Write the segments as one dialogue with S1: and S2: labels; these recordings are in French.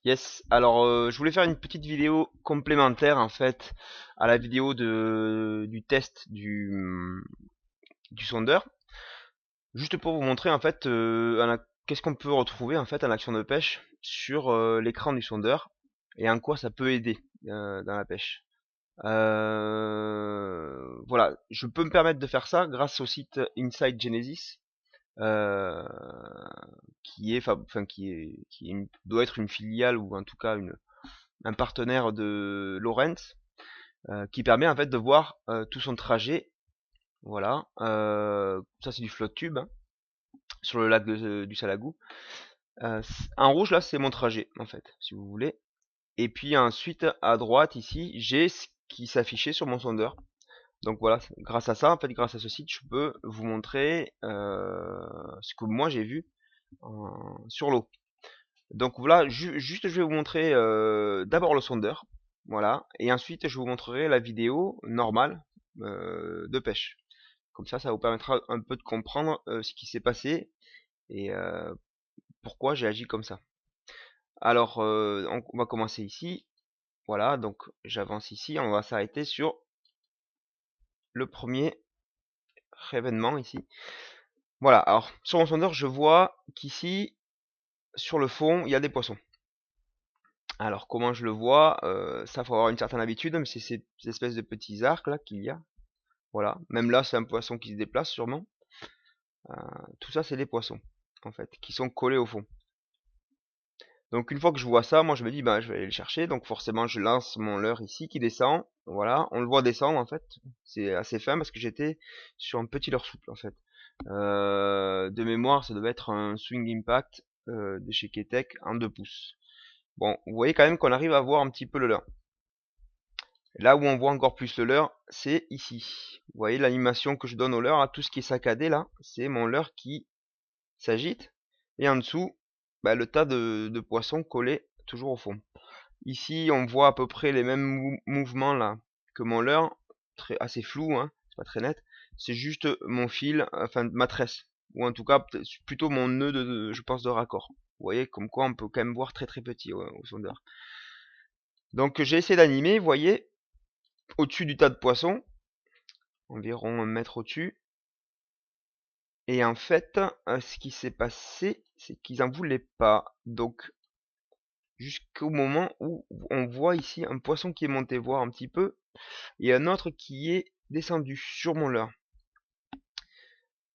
S1: Yes, alors je voulais faire une petite vidéo complémentaire en fait à la vidéo du test du sondeur, juste pour vous montrer en fait qu'est-ce qu'on peut retrouver en fait en action de pêche sur l'écran du sondeur et en quoi ça peut aider dans la pêche. Voilà, je peux me permettre de faire ça grâce au site Inside Genesis, euh, doit être une filiale ou en tout cas un partenaire de Lawrence, qui permet en fait de voir tout son trajet. Voilà, ça c'est du float tube hein, sur le lac du Salagou. En rouge là c'est mon trajet en fait, si vous voulez. Et puis ensuite à droite ici j'ai ce qui s'affichait sur mon sondeur. Donc voilà, grâce à ça, en fait, grâce à ce site, je peux vous montrer ce que moi j'ai vu sur l'eau. Donc voilà, juste je vais vous montrer d'abord le sondeur, voilà, et ensuite je vous montrerai la vidéo normale de pêche. Comme ça vous permettra un peu de comprendre ce qui s'est passé et pourquoi j'ai agi comme ça. Alors, on va commencer ici, voilà, donc j'avance ici, on va s'arrêter sur le premier événement ici. Voilà, alors sur mon sondeur, je vois qu'ici, sur le fond, il y a des poissons. Alors comment je le vois? Ça faut avoir une certaine habitude, mais c'est ces espèces de petits arcs là qu'il y a. Voilà, même là c'est un poisson qui se déplace sûrement. Tout ça c'est des poissons en fait, qui sont collés au fond. Donc une fois que je vois ça, moi je me dis bah je vais aller le chercher. Donc forcément je lance mon leurre ici qui descend. Voilà, on le voit descendre en fait. C'est assez fin parce que j'étais sur un petit leurre souple en fait. De mémoire ça devait être un Swing Impact de chez Ketek en 2 pouces. Bon, vous voyez quand même qu'on arrive à voir un petit peu le leurre. Là où on voit encore plus le leurre, c'est ici. Vous voyez l'animation que je donne au leurre, à tout ce qui est saccadé là, c'est mon leurre qui s'agite. Et en dessous, bah, le tas de poissons collés toujours au fond. Ici, on voit à peu près les mêmes mouvements là que mon leurre, assez flou, hein, c'est pas très net. C'est juste mon fil, enfin ma tresse, ou en tout cas plutôt mon nœud je pense de raccord. Vous voyez comme quoi on peut quand même voir très très petit au sondeur. Donc j'ai essayé d'animer, vous voyez, au-dessus du tas de poissons, environ 1 mètre au-dessus. Et en fait, ce qui s'est passé, c'est qu'ils en voulaient pas. Donc, jusqu'au moment où on voit ici un poisson qui est monté voir un petit peu, et un autre qui est descendu sur mon leurre.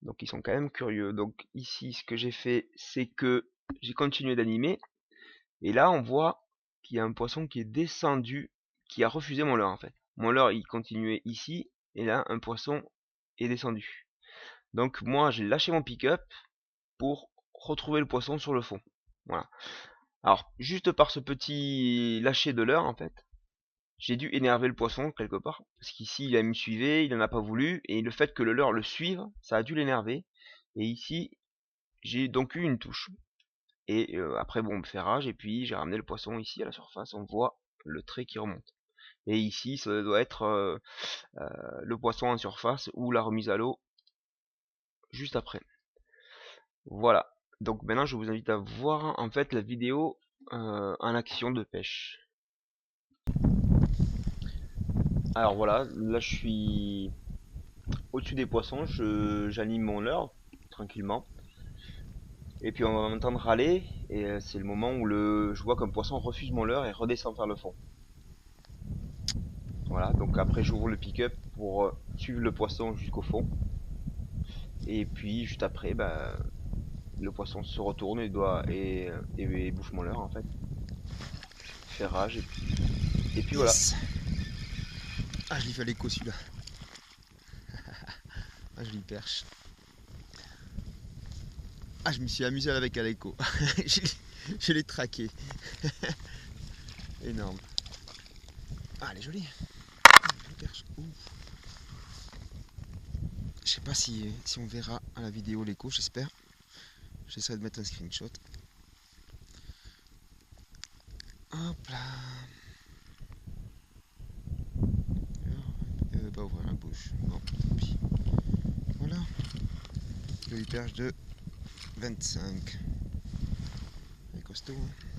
S1: Donc, ils sont quand même curieux. Donc, ici, ce que j'ai fait, c'est que j'ai continué d'animer. Et là, on voit qu'il y a un poisson qui est descendu, qui a refusé mon leurre en fait. Mon leurre, il continuait ici, et là, un poisson est descendu. Donc moi j'ai lâché mon pick-up pour retrouver le poisson sur le fond. Voilà. Alors juste par ce petit lâcher de leurre en fait, j'ai dû énerver le poisson quelque part. Parce qu'ici il me suivait, il n'en a pas voulu. Et le fait que le leurre le suive, ça a dû l'énerver. Et ici j'ai donc eu une touche. Et après bon, on me fait rage. Et puis j'ai ramené le poisson ici à la surface. On voit le trait qui remonte. Et ici ça doit être le poisson en surface ou la remise à l'eau juste après. Voilà. Donc maintenant je vous invite à voir en fait la vidéo en action de pêche. Alors voilà, là je suis au-dessus des poissons, j'anime mon leurre tranquillement. Et puis on va m'entendre râler et c'est le moment où je vois qu'un poisson refuse mon leurre et redescend vers le fond. Voilà, donc après j'ouvre le pick-up pour suivre le poisson jusqu'au fond. Et puis juste après, bah, le poisson se retourne et bouffe mon leurre en fait. Fait rage et puis voilà.
S2: Yes. Ah, je l'ai fait à l'écho celui-là. Ah, je l'ai perche. Ah, je me suis amusé avec à l'écho. Je l'ai traqué. Énorme. Ah, elle est jolie. Jolie perche. Ouh. Je sais pas si on verra à la vidéo l'écho, j'espère. J'essaierai de mettre un screenshot. Hop là. Elle veut pas ouvrir la bouche. Bon, tant pis. Voilà. Jolie perche de 25. Elle est costaud, hein.